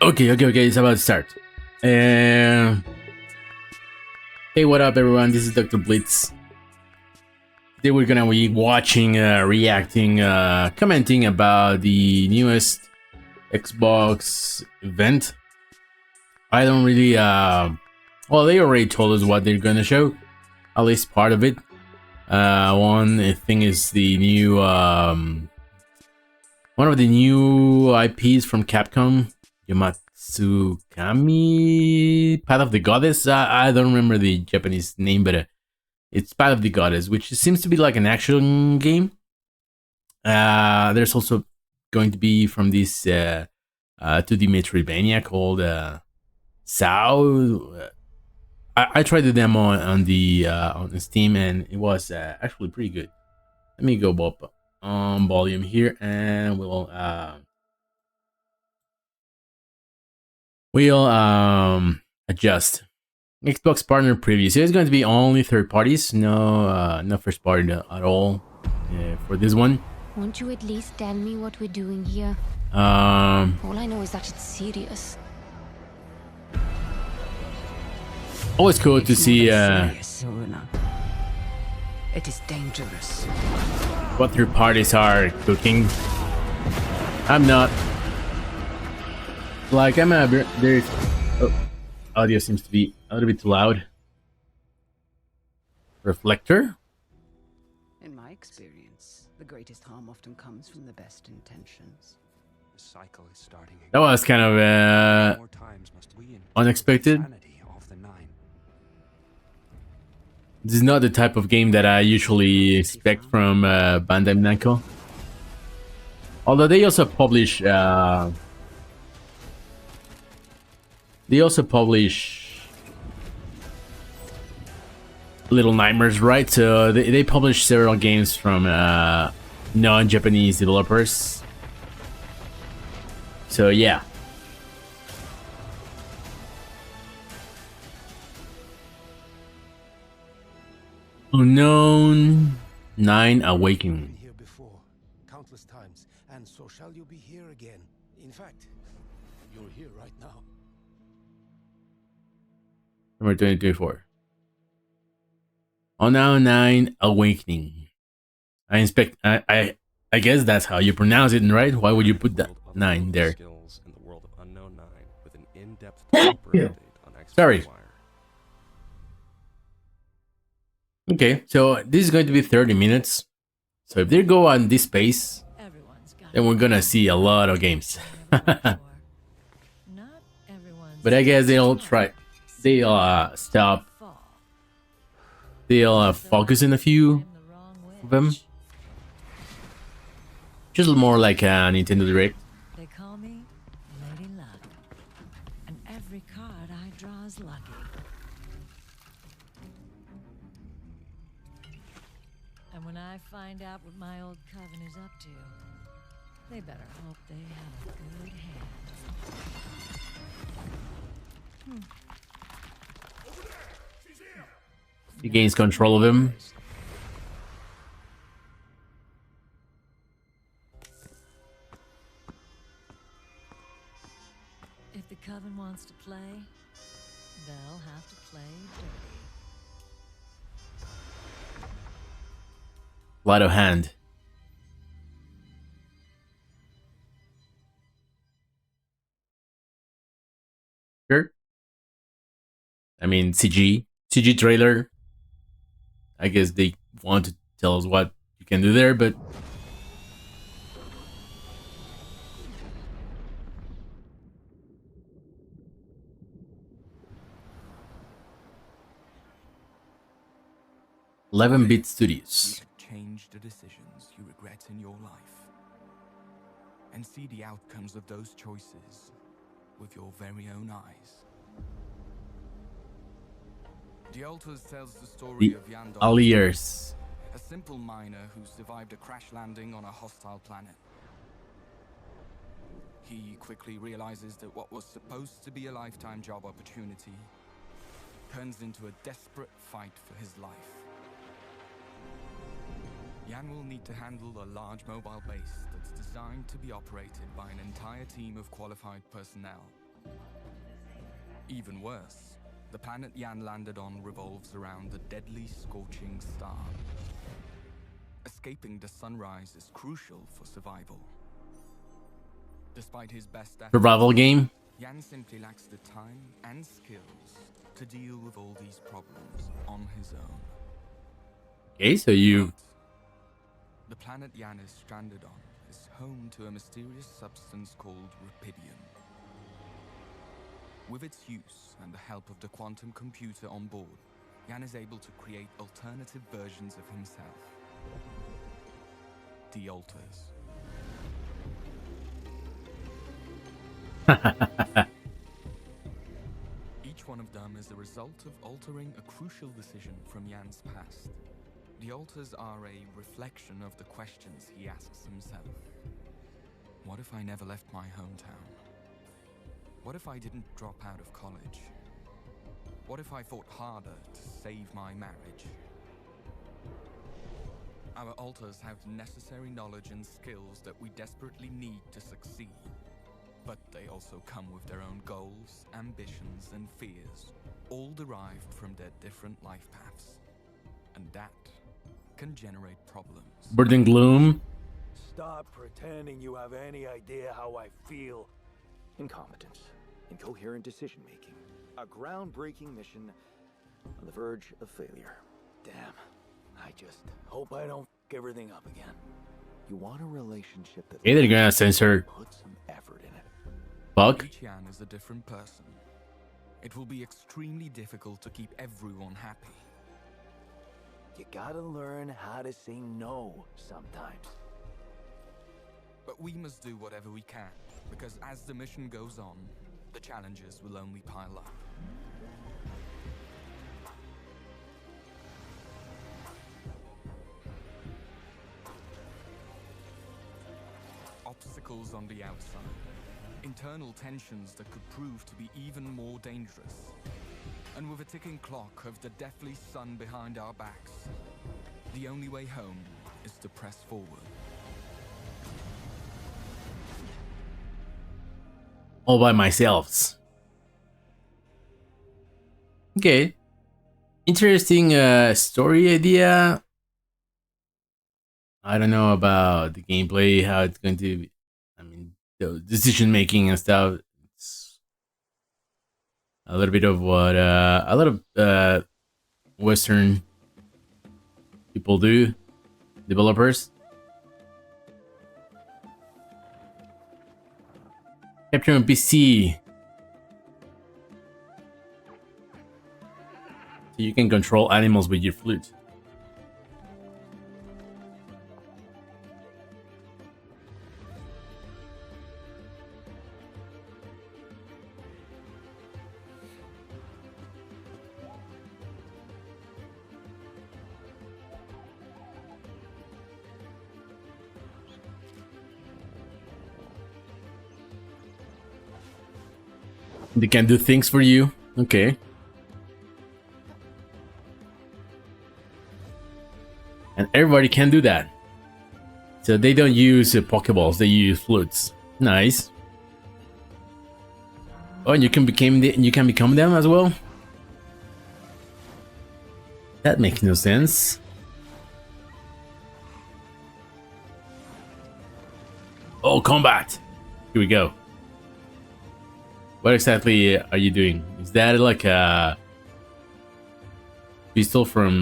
Okay. It's about to start. Hey, what up, everyone? This is Dr. Blitz. Today we're gonna be watching, reacting, commenting about the newest Xbox event. I don't really, well, they already told us what they're gonna show, at least part of it. One thing is the new, one of the new IPs from Capcom, Ninten-ehh, Path of the Goddess. I don't remember the Japanese name, but it's Path of the Goddess, which seems to be like an action game. There's also going to be from this 2D Metroidvania called Sao. I tried the demo on the Steam, and it was actually pretty good. Let me go up on volume here, and we'll adjust. Xbox partner preview. So it's going to be only third parties, no first party at all for this one. Won't you at least tell me what we're doing here? All I know is that it's serious. Always cool to see It is dangerous. what third parties are cooking. I'm not. Like, there's... Oh, audio seems to be a little bit too loud. Reflector? In my experience, the greatest harm often comes from the best intentions. The cycle is starting again. That was kind of More times must we inflict unexpected. insanity of the nine. This is not the type of game that I usually expect from Bandai Namco. Although they also publish... Little Nightmares, right? So they publish several games from non-Japanese developers. So yeah. Unknown 9 Awakening. Here before, countless times, and so shall you be here again. In fact, you're here right now. Number 2024. Unknown 9 Awakening. I guess that's how you pronounce it, right? Why would you put that 9 there? Skills in the world of Unknown 9 with an in-depth update on Xbox Sorry. Wire. Okay, so this is going to be 30 minutes. So if they go on this pace, then we're gonna see a lot of games. But I guess they'll stop. They'll focus on a few of them. Just more like a Nintendo Direct. They call me Lady Luck, and every card I draw is lucky. And when I find out what my old coven is up to, they better hope they have a good hand. He gains control of him. If the coven wants to play, they'll have to play dirty. Light of hand. Sure. I mean, CG trailer. I guess they want to tell us what you can do there, but 11-bit studios. Change the decisions you regret in your life and see the outcomes of those choices with your very own eyes. The Altars tells the story The of Yandor, Alliers. a simple miner who survived a crash landing on a hostile planet. He quickly realizes that what was supposed to be a lifetime job opportunity turns into a desperate fight for his life. Yan will need to handle a large mobile base that's designed to be operated by an entire team of qualified personnel. Even worse, the planet Yan landed on revolves around the deadly scorching star. Escaping the sunrise is crucial for survival. Despite his best efforts, Survival game? Yan simply lacks the time and skills to deal with all these problems on his own. Okay, so you... The planet Yan is stranded on is home to a mysterious substance called Rapidium. With its use and the help of the quantum computer on board, Yan is able to create alternative versions of himself. The Alters. Each one of them is a result of altering a crucial decision from Yan's past. The Alters are a reflection of the questions he asks himself. What if I never left my hometown? What if I didn't drop out of college? What if I fought harder to save my marriage? Our Alters have the necessary knowledge and skills that we desperately need to succeed. But they also come with their own goals, ambitions, and fears, all derived from their different life paths. And that can generate problems. Burden Gloom. Stop pretending you have any idea how I feel. Incompetence, incoherent decision-making, a groundbreaking mission on the verge of failure. Damn, I just hope I don't f*** everything up again. You want a relationship that... Hey, they're gonna censor... Put some effort in it. Fuck. Each Yan is a different person. It will be extremely difficult to keep everyone happy. You gotta learn how to say no sometimes. But we must do whatever we can, because as the mission goes on, the challenges will only pile up. Obstacles on the outside. Internal tensions that could prove to be even more dangerous. And with a ticking clock of the deathly sun behind our backs, the only way home is to press forward. All by myself. Okay. Interesting story idea. I don't know about the gameplay, how it's going to be. I mean, the decision making and stuff. It's a little bit of what a lot of Western people do, developers. Capture on PC. So you can control animals with your flute. They can do things for you. Okay. And everybody can do that. So they don't use Pokeballs, they use flutes. Nice. Oh, and you can become them as well? That makes no sense. Oh, combat! Here we go. What exactly are you doing? Is that like a pistol from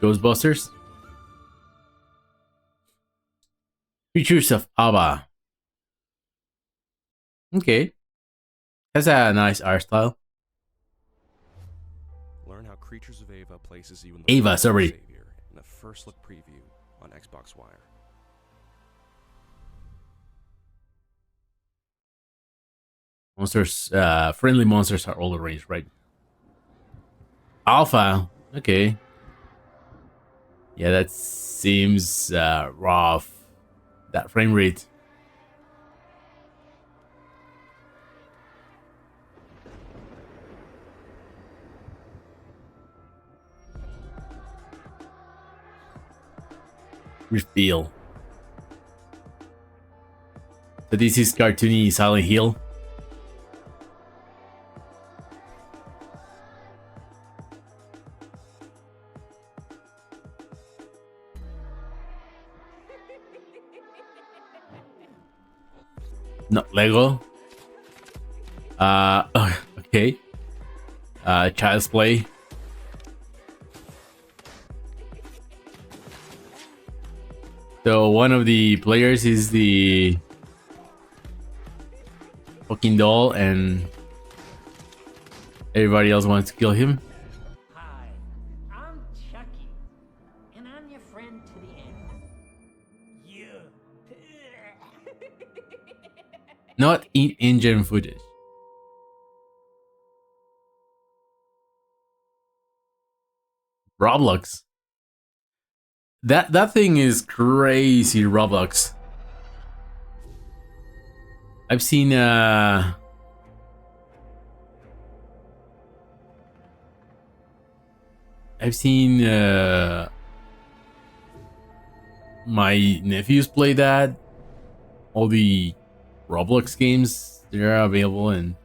Ghostbusters? Features of Abba. Okay. That's a nice art style. Learn how Creatures of Ava places you in the Ava, sorry. Savior in a first look preview on Xbox Wire. Monsters, friendly monsters are all arranged, right? Alpha, okay. Yeah, that seems rough. That frame rate. Reveal. So this is cartoony Silent Hill. Not Lego. Okay. Child's Play. So one of the players is the fucking doll, and everybody else wants to kill him. Hi, I'm Chucky, and I'm your friend to the end. You. Not in-engine footage. Roblox. That thing is crazy, Roblox. I've seen my nephews play that. All the Roblox games, they're available, and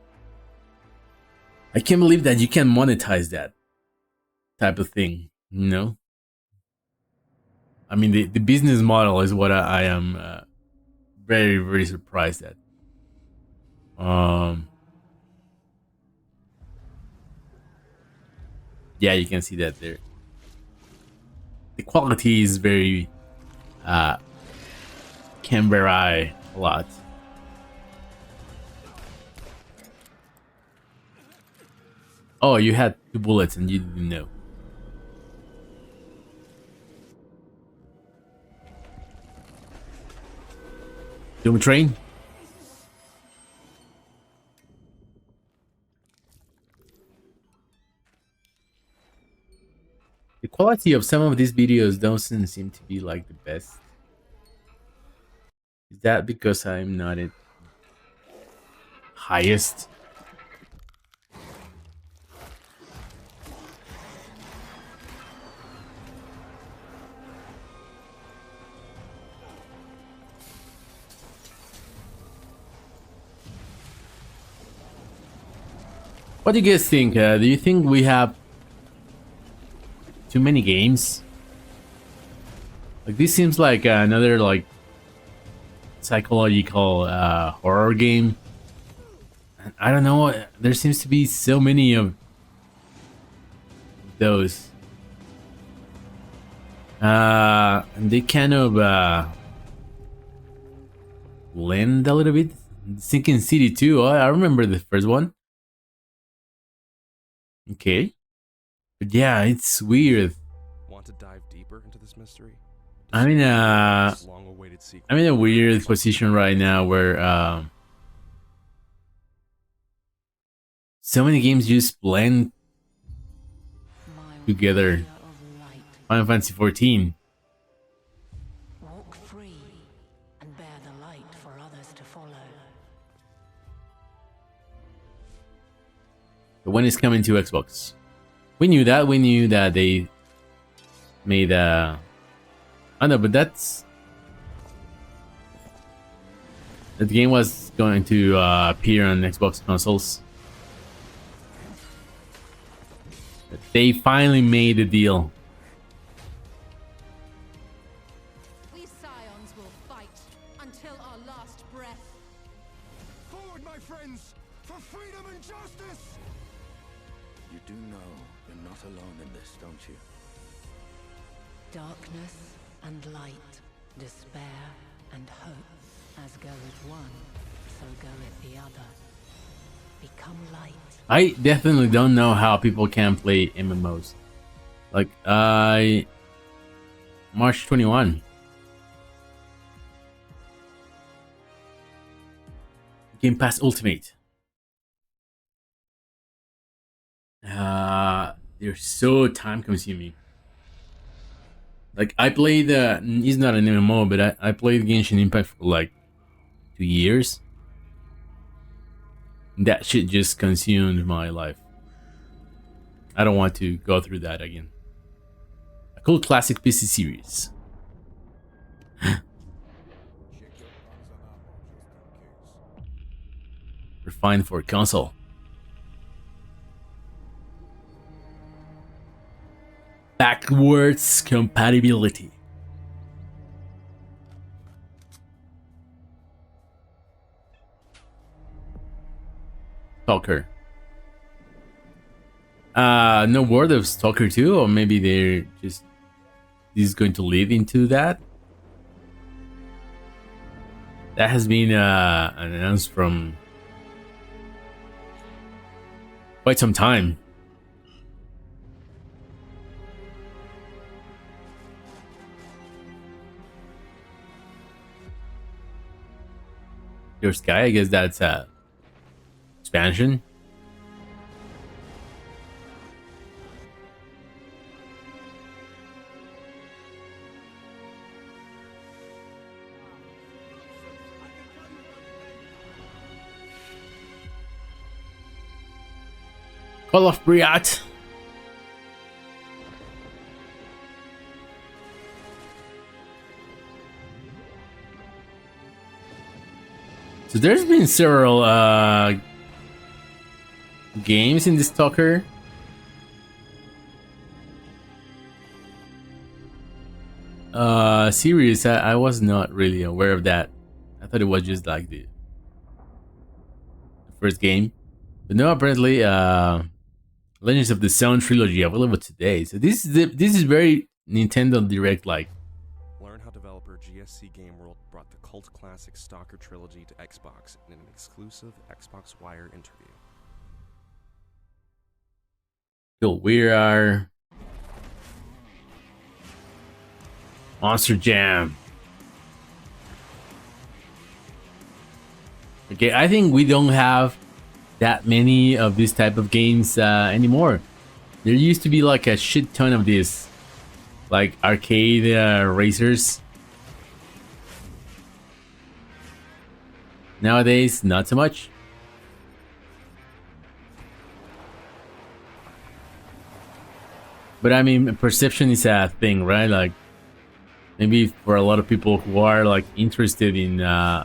I can't believe that you can monetize that type of thing, you know? I mean, the business model is what I am very, very surprised at. Yeah, you can see that there. The quality is very can vary a lot. Oh, you had 2 bullets and you didn't know. Doom Train? The quality of some of these videos doesn't seem to be like the best. Is that because I'm not at highest? What do you guys think? Do you think we have too many games? Like, this seems like another like psychological horror game. I don't know. There seems to be so many of those. And they kind of blend a little bit. Sinking City 2. I remember the first one. Okay. But yeah, it's weird. Want to dive deeper into this mystery? I'm in a Long-awaited sequel. I'm in a weird position right now where so many games just blend together. Final Fantasy 14. Walk free and bear the light for others to follow. But when it's coming to Xbox, we knew that. We knew that they made I know, but that game was going to appear on Xbox consoles. But they finally made a deal. We Scions will fight until our last breath. Forward, my friends, for freedom and justice! You do know you're not alone in this, don't you? Darkness and light, despair and hope. As goeth one, so goeth the other. Become light. I definitely don't know how people can play MMOs. Like, March 21. Game Pass Ultimate. They're so time consuming. Like, I played, it's not an MMO, but I played Genshin Impact for like 2 years. That shit just consumed my life. I don't want to go through that again. A cool classic PC series. refined for console. Backwards compatibility. Stalker. No word of Stalker 2, or maybe they're just this is going to lead into that. That has been announced from quite some time. Your Sky, I guess that's expansion. Call of Briat. So there's been several games in the Stalker. Series. I was not really aware of that. I thought it was just like the first game. But no, apparently Legends of the Sound trilogy available today. So this is very Nintendo Direct like. Learn how developer GSC Game World brought the cult classic Stalker trilogy to Xbox in an exclusive Xbox Wire interview. Cool. We are Monster Jam. Okay, I think we don't have that many of these type of games anymore. There used to be like a shit ton of these, like arcade racers. Nowadays, not so much. But I mean, perception is a thing, right? Like, maybe for a lot of people who are like interested in a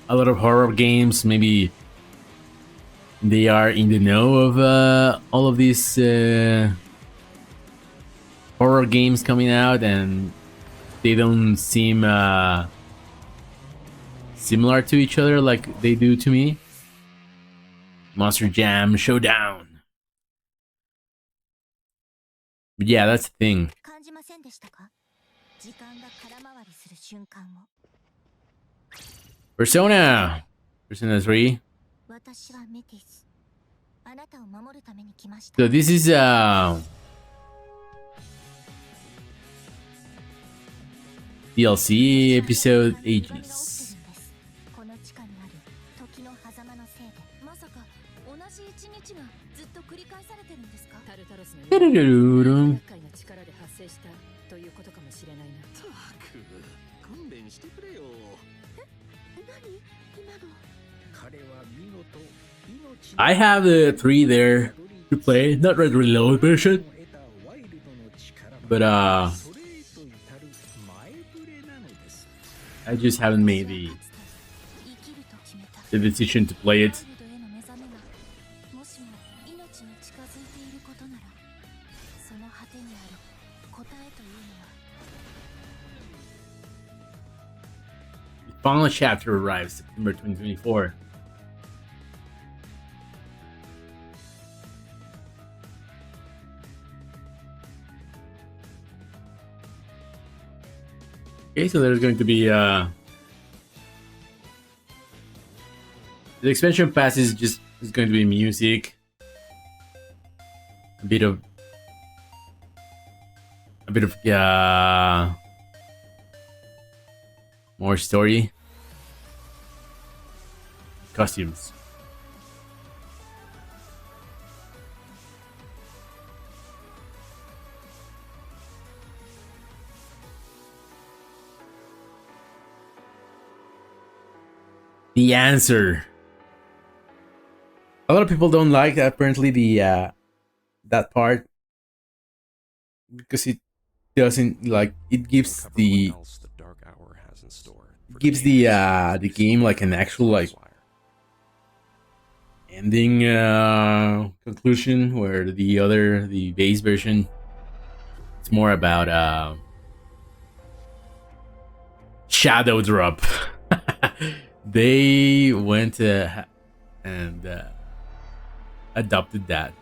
lot of horror games, maybe they are in the know of all of these horror games coming out, and they don't seem similar to each other like they do to me. Monster Jam Showdown. But yeah, that's the thing. Persona 3. So this is DLC episode Aegis. I have the 3 there to play, not Red Reload version, but I just haven't made the decision to play it. The final chapter arrives September 2024. Okay, so there's going to be the expansion pass is going to be music, a bit of more story, costumes. The answer. A lot of people don't like apparently the that part because it doesn't like it gives the else the Dark Hour has in store. gives the game like an actual like ending conclusion, where the base version, it's more about shadow drop. They went and adopted that.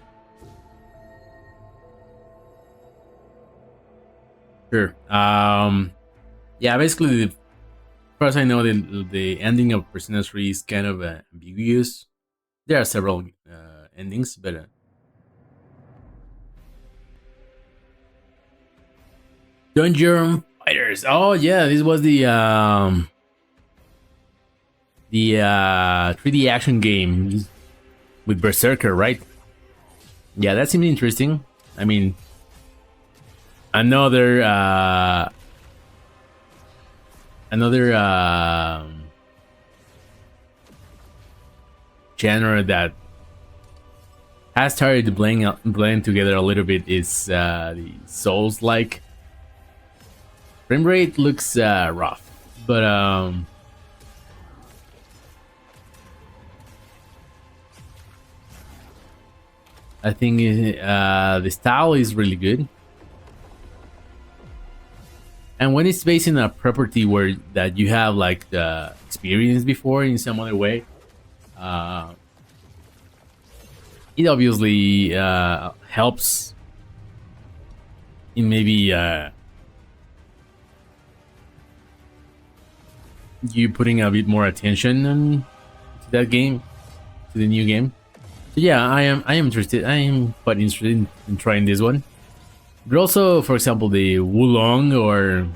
Sure. Yeah, basically, as far as I know, the ending of Persona 3 is kind of ambiguous. There are several endings, but Dungeon Fighters. Oh yeah, this was the 3D action game with Berserker, right? Yeah, that seemed interesting. I mean, another genre that has started to blend together a little bit is the Souls-like. Frame rate looks rough, but I think the style is really good. And when it's based in a property where that you have like the experience before in some other way, it obviously helps in maybe you putting a bit more attention to that game, to the new game. So yeah, I am interested. I am quite interested in trying this one. But also, for example, the Wulong or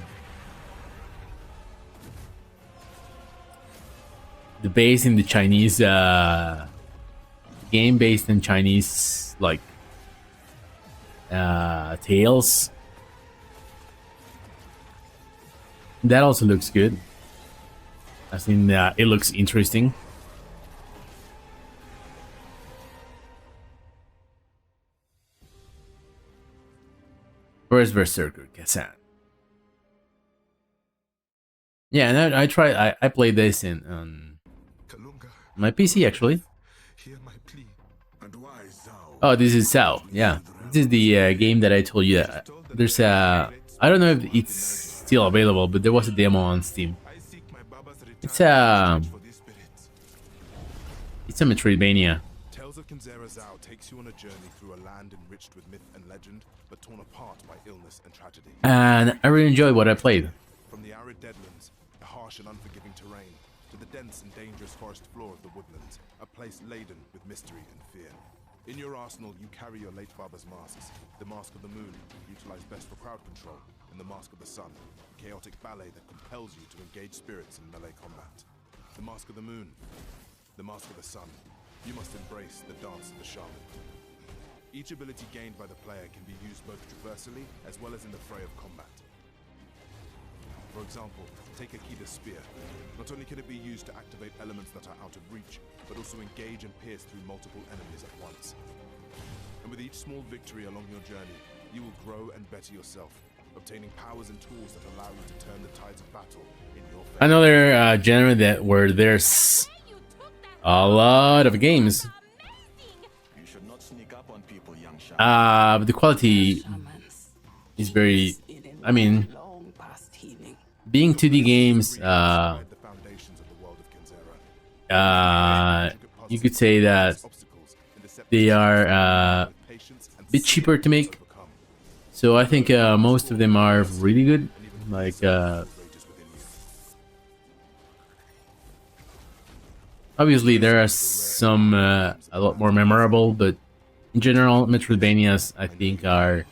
the base in the Chinese game based in Chinese like tales. That also looks good. I think it looks interesting. Where's Berserker Kazan? Yeah, and I played this on my PC actually. Oh, this is Sao. Yeah, this is the game that I told you. There's a I don't know if it's still available, but there was a demo on Steam. It's a Metroidvania. Tales of Kinzera Zao takes you on a journey through a land enriched with myth and legend, but torn apart by illness and tragedy. And I really enjoyed what I played. From the arid deadlands, the harsh and unforgiving terrain, to the dense and dangerous forest floor of the woodlands, a place laden with mystery and fear. In your arsenal, you carry your late father's masks. The Mask of the Moon, utilized best for crowd control, and the Mask of the Sun, a chaotic ballet that compels you to engage spirits in melee combat. The Mask of the Moon, the Mask of the Sun. You must embrace the dance of the shaman. Each ability gained by the player can be used both traversally as well as in the fray of combat. For example, take Akida's spear. Not only can it be used to activate elements that are out of reach, but also engage and pierce through multiple enemies at once. And with each small victory along your journey, you will grow and better yourself, obtaining powers and tools that allow you to turn the tides of battle in your favor. Another genre that where there's a lot of games. But the quality is very. I mean, being 2D games, you could say that they are a bit cheaper to make. So I think most of them are really good. Like. Obviously, there are some a lot more memorable, but in general, Metroidvanias, I think, are...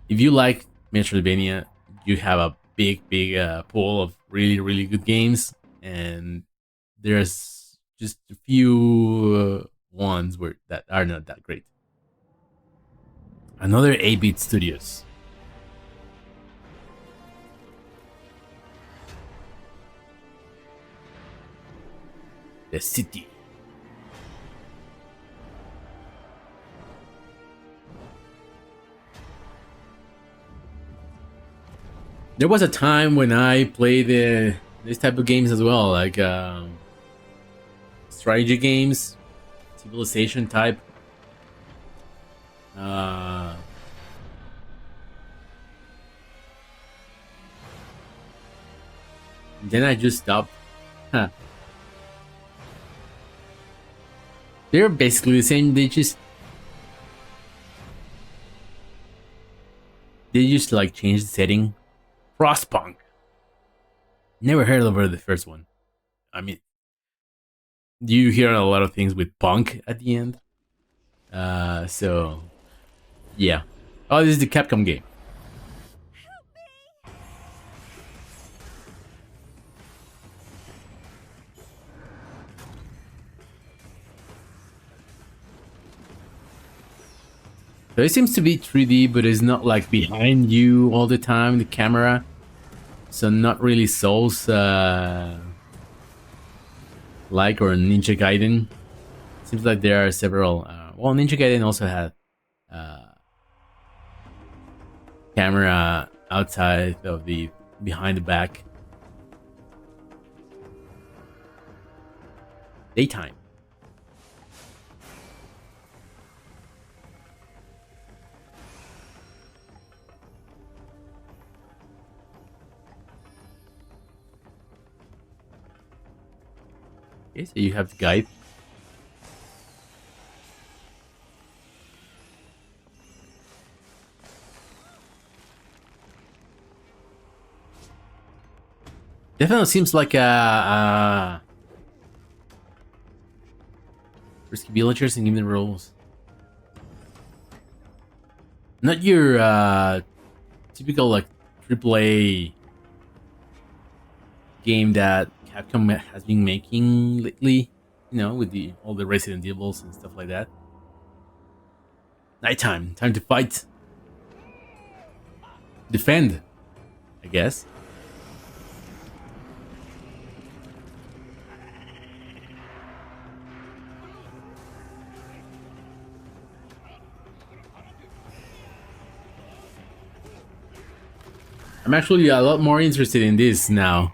If you like Metroidvania, you have a big pool of really good games, and there's just a few ones that are not that great. Another 8-bit studios. The City. There was a time when I played this type of games as well, like strategy games, civilization type. Then I just stopped. Huh. They're basically the same. They just like change the setting. Frostpunk. Never heard of the first one. I mean, you hear a lot of things with punk at the end. So yeah. Oh, this is the Capcom game. So it seems to be 3D, but it's not like behind you all the time, the camera. So not really Souls like or Ninja Gaiden. Seems like there are several. Well, Ninja Gaiden also had camera outside of the behind the back. Daytime. Okay, so you have the guide. Definitely seems like risky villagers and give them rules. Not your typical like AAA game that Capcom has been making lately, you know, with all the Resident Evils and stuff like that. Nighttime, time to fight. Defend, I guess. I'm actually a lot more interested in this now.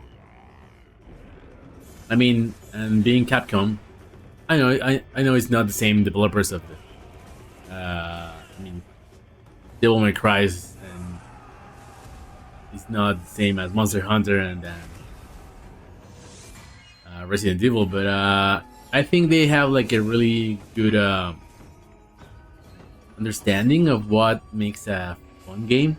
I mean, and being Capcom, I know it's not the same developers of the. I mean, Devil May Cry is, and it's not the same as Monster Hunter and Resident Evil, but I think they have like a really good understanding of what makes a fun game.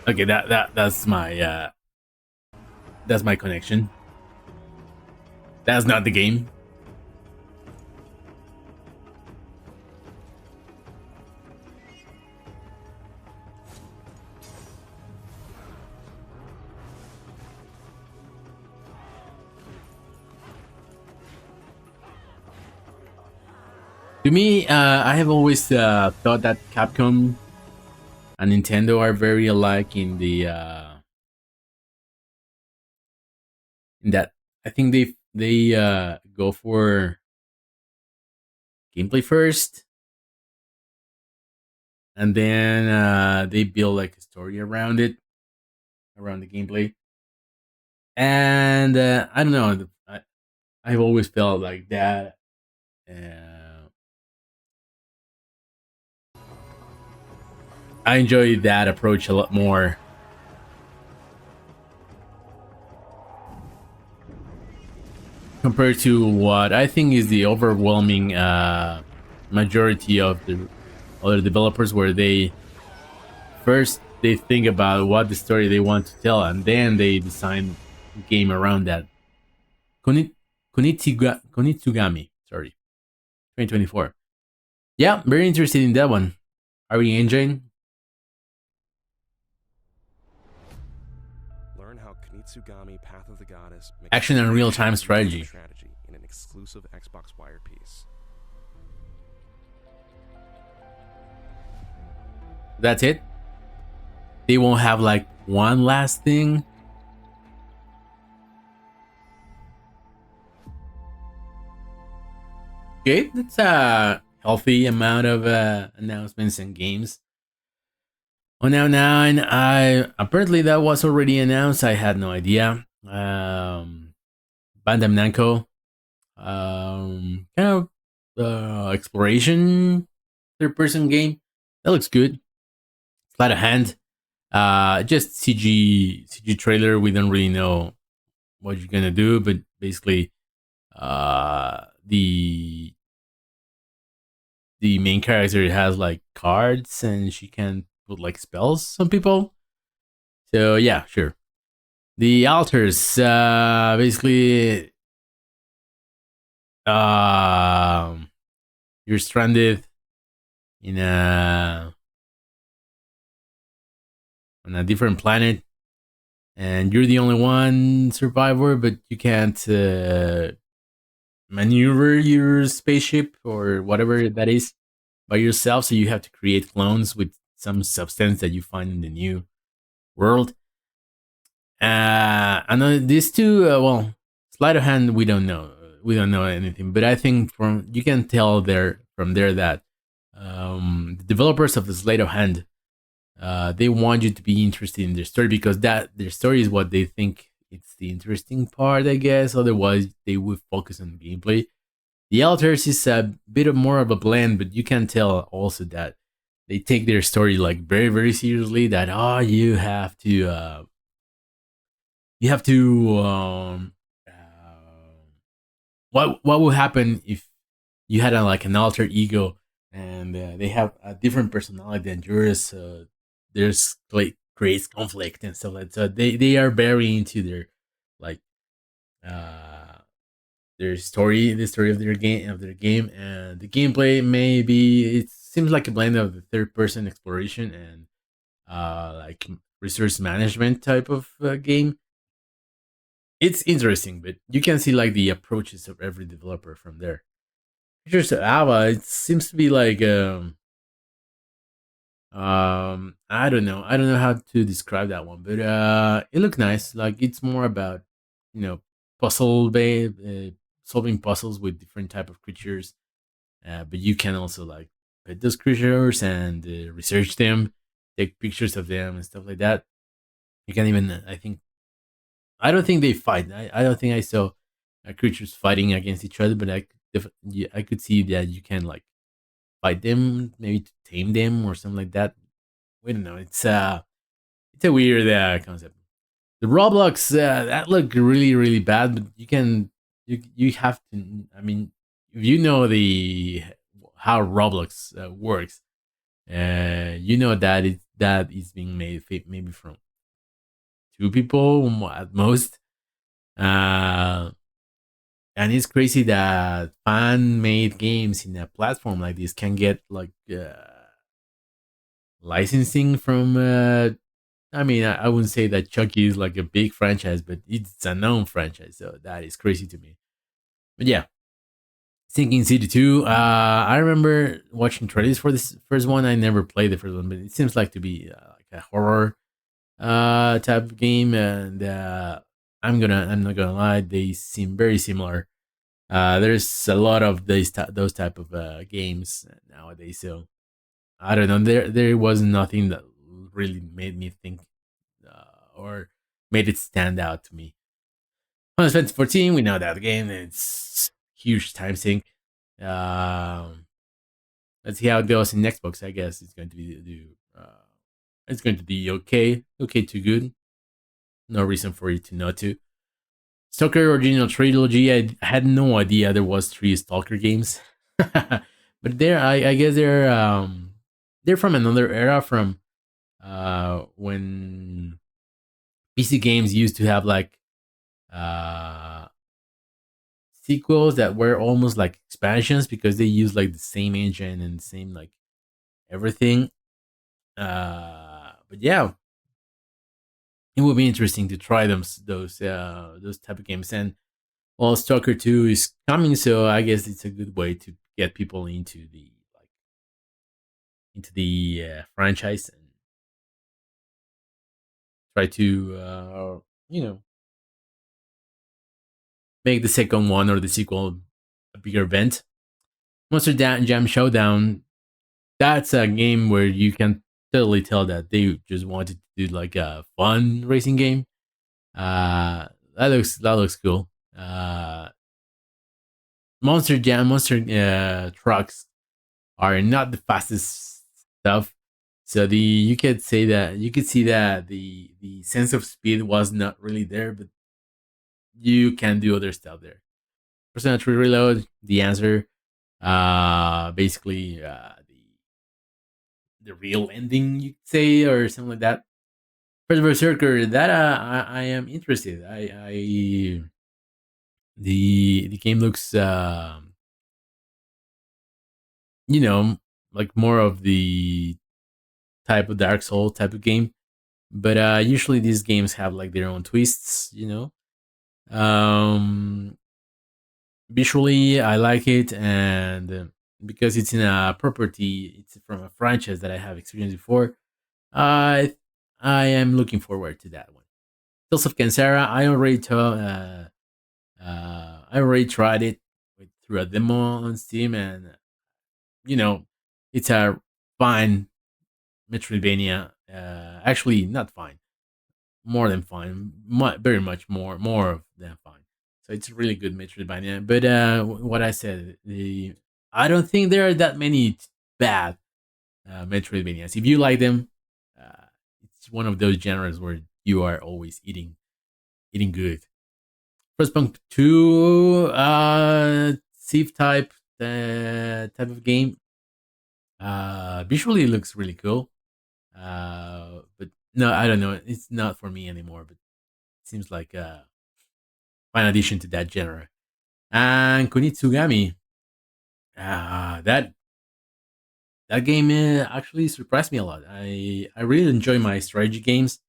Okay, that's my connection. That's not the game. To me, I have always thought that Capcom and Nintendo are very alike in the in that I think they go for gameplay first, and then they build like a story around it, around the gameplay. And I don't know, I've always felt like that. I enjoy that approach a lot more. Compared to what I think is the overwhelming majority of the other developers, where they first they think about what the story they want to tell, and then they design a game around that. Kunitsu-gami, sorry, 2024. Yeah, very interested in that one. Are we enjoying? Learn how Kunitsu-gami Path of the Goddess makes Action and real-time strategy in an exclusive Xbox Wire piece. That's it. They won't have like one last thing. Okay, that's healthy amount of announcements and games. On now 9, I apparently that was already announced. I had no idea. Bandai Namco, kind of exploration third person game. That looks good. Sleight of hand. Just CG trailer. We don't really know what you're gonna do, but basically, the main character has like cards and she can put like spells on people. So yeah, sure. The altars, basically, you're stranded in a on a different planet, and you're the only one survivor, but you can't maneuver your spaceship or whatever that is by yourself. So you have to create clones with some substance that you find in the new world. I know these two. Well, sleight of hand, we don't know. We don't know anything, but I think from you can tell there from there that the developers of the sleight of hand, they want you to be interested in their story because that their story is what they think it's the interesting part, I guess. Otherwise, they would focus on gameplay. The Alters is a bit of more of a blend, but you can tell also that they take their story like very, very seriously. That you have to what would happen if you had like an alter ego and they have a different personality than yours. There's like creates conflict and stuff like that. So they are very into their like their story, the story of their game, and the gameplay. Maybe it seems like a blend of the third person exploration and like resource management type of game. It's interesting, but you can see like the approaches of every developer from there. Just Ava, it seems to be like I don't know. I don't know how to describe that one, but it looked nice. Like it's more about you know puzzle based solving puzzles with different type of creatures. But you can also like pet those creatures and research them, take pictures of them and stuff like that. You can even I don't think they fight. I don't think I saw creatures fighting against each other, but yeah, I could see that you can like fight them, maybe to tame them or something like that. We don't know. It's a weird concept. The Roblox that looked really really bad, but you have to. I mean, if you know the how Roblox works, you know that is being made maybe from two people at most. Uh, and it's crazy that fan made games in a platform like this can get like licensing from I mean I wouldn't say that Chucky is like a big franchise, but it's a known franchise, so that is crazy to me. But yeah, Sinking City 2, I remember watching trailers for this first one. I never played the first one, but it seems like to be like a horror type of game, and I'm not gonna lie, they seem very similar. There's a lot of those type of games nowadays, so I don't know. There was nothing that really made me think or made it stand out to me. Final Fantasy 14, we know that game. It's huge time sink. Um, let's see how it goes in Xbox. I guess it's going to it's going to be okay to good. No reason for it to not to. Stalker Original Trilogy. I had no idea there was 3 Stalker games, but I guess they're from another era, from when PC games used to have like uh, sequels that were almost like expansions because they use like the same engine and the same like everything. But yeah, it would be interesting to try those type of games. And well, Stalker 2 is coming, so I guess it's a good way to get people into the franchise and try to you know make the second one or the sequel a bigger event. Jam Showdown, that's a game where you can totally tell that they just wanted to do like a fun racing game. That looks cool. Monster trucks are not the fastest stuff. So you could see that the sense of speed was not really there, but you can do other stuff there. Persona 3 Reload, the answer, basically the real ending, you could say, or something like that. First Berserker, that I am interested. The game looks you know, like more of the type of Dark Soul type of game. But usually these games have like their own twists. Visually, I like it, and because it's in a property, it's from a franchise that I have experienced before. I I am looking forward to that one. Tales of Kansara, I already tried it through a demo on Steam, and you know, it's a fine Metroidvania. Actually, not fine, more than fine, very much more than fine. So it's a really good Metroidvania. But what I said, I don't think there are that many bad Metroidvanias. If you like them, uh, it's one of those genres where you are always eating good. Frostpunk 2, Thief type of game. Visually, it looks really cool. But no, I don't know. It's not for me anymore. But it seems like a fine addition to that genre. And Kunitsu-gami, that game actually surprised me a lot. I really enjoy my strategy games.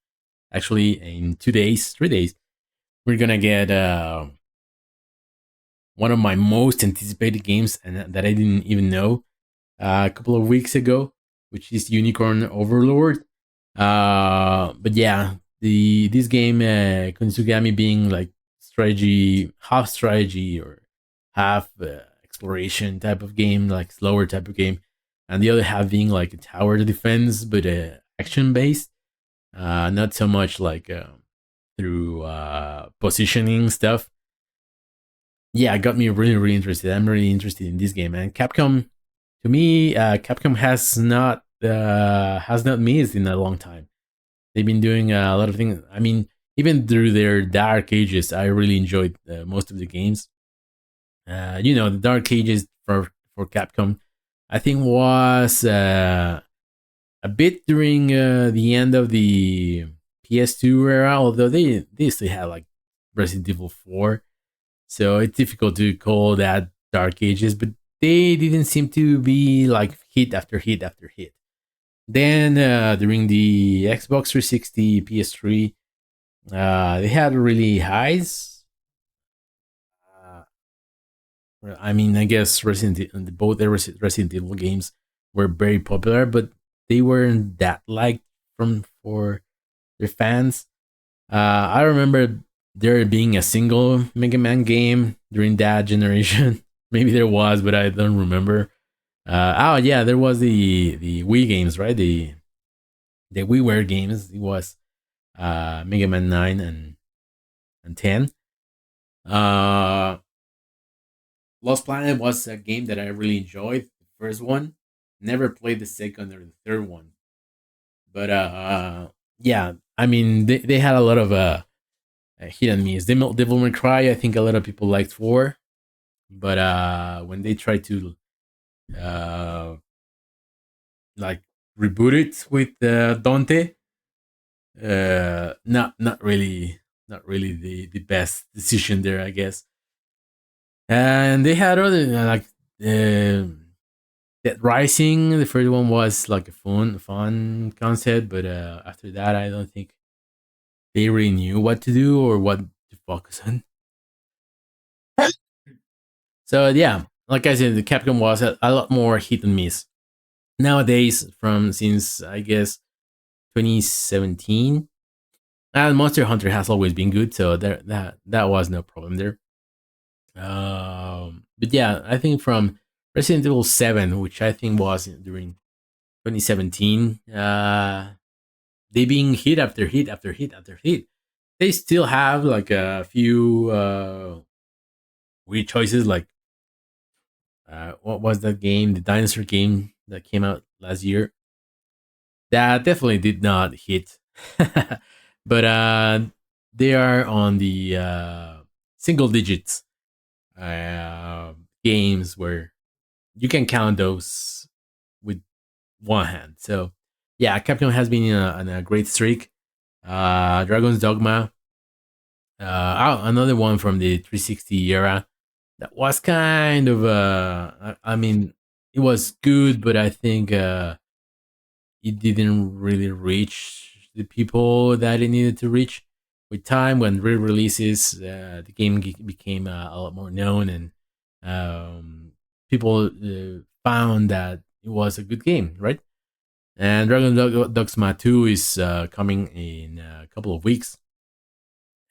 Actually, in 2 days, 3 days, we're gonna get one of my most anticipated games, and that I didn't even know a couple of weeks ago, which is Unicorn Overlord. But yeah, this game, Kunitsu-gami, being like half strategy or half exploration type of game, like slower type of game, and the other half being like a tower defense, but action based. Not so much like through positioning stuff. Yeah, it got me really interested. I'm really interested in this game, and Capcom. To me, Capcom has not missed in a long time. They've been doing a lot of things. I mean, even through their dark ages, I really enjoyed most of the games. The dark ages for Capcom, I think, was a bit during the end of the PS2 era. Although they still had like Resident Evil 4, so it's difficult to call that dark ages. But they didn't seem to be like hit after hit after hit. Then during the Xbox 360, PS3, they had really highs. I mean, I guess both the Resident Evil games were very popular, but they weren't that liked for their fans. I remember there being a single Mega Man game during that generation. Maybe there was, but I don't remember. Oh yeah, there was the Wii games, right? The WiiWare games. It was Mega Man 9 and 10. Lost Planet was a game that I really enjoyed. The first one, never played the second or the third one, but yeah, I mean they had a lot of hit and miss. Devil May Cry, I think a lot of people liked 4, but when they tried to like reboot it with Dante, not really the best decision there, I guess. And they had other like Dead Rising. The first one was like a fun concept, but after that, I don't think they really knew what to do or what to focus on. So yeah, like I said, the Capcom was a lot more hit and miss nowadays. Since I guess 2017, and Monster Hunter has always been good, so that was no problem there. But yeah, I think from Resident Evil 7, which I think was during 2017. They being hit after hit after hit after hit. They still have like a few weird choices, like what was that game, the dinosaur game that came out last year? That definitely did not hit. But they are on the single digits games where you can count those with one hand. So yeah, Capcom has been on a great streak. Dragon's Dogma, another one from the 360 era that was kind of I mean, it was good, but I think it didn't really reach the people that it needed to reach. With time, when re-releases, the game became a lot more known, and people found that it was a good game, right? And Dragon Dogma 2 is coming in a couple of weeks,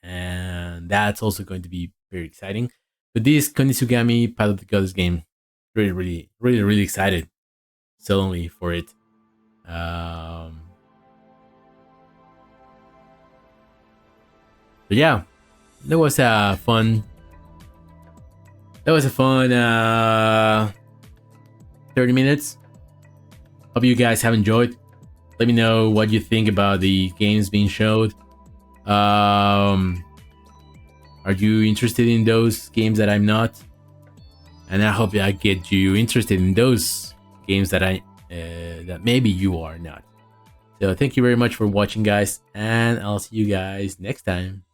and that's also going to be very exciting. But this Kunitsu-gami Path of the Goddess game, really excited suddenly for it. But yeah, that was a fun 30 minutes. Hope you guys have enjoyed. Let me know what you think about the games being showed. Are you interested in those games that I'm not? And I hope I get you interested in those games that that maybe you are not. So thank you very much for watching, guys, and I'll see you guys next time.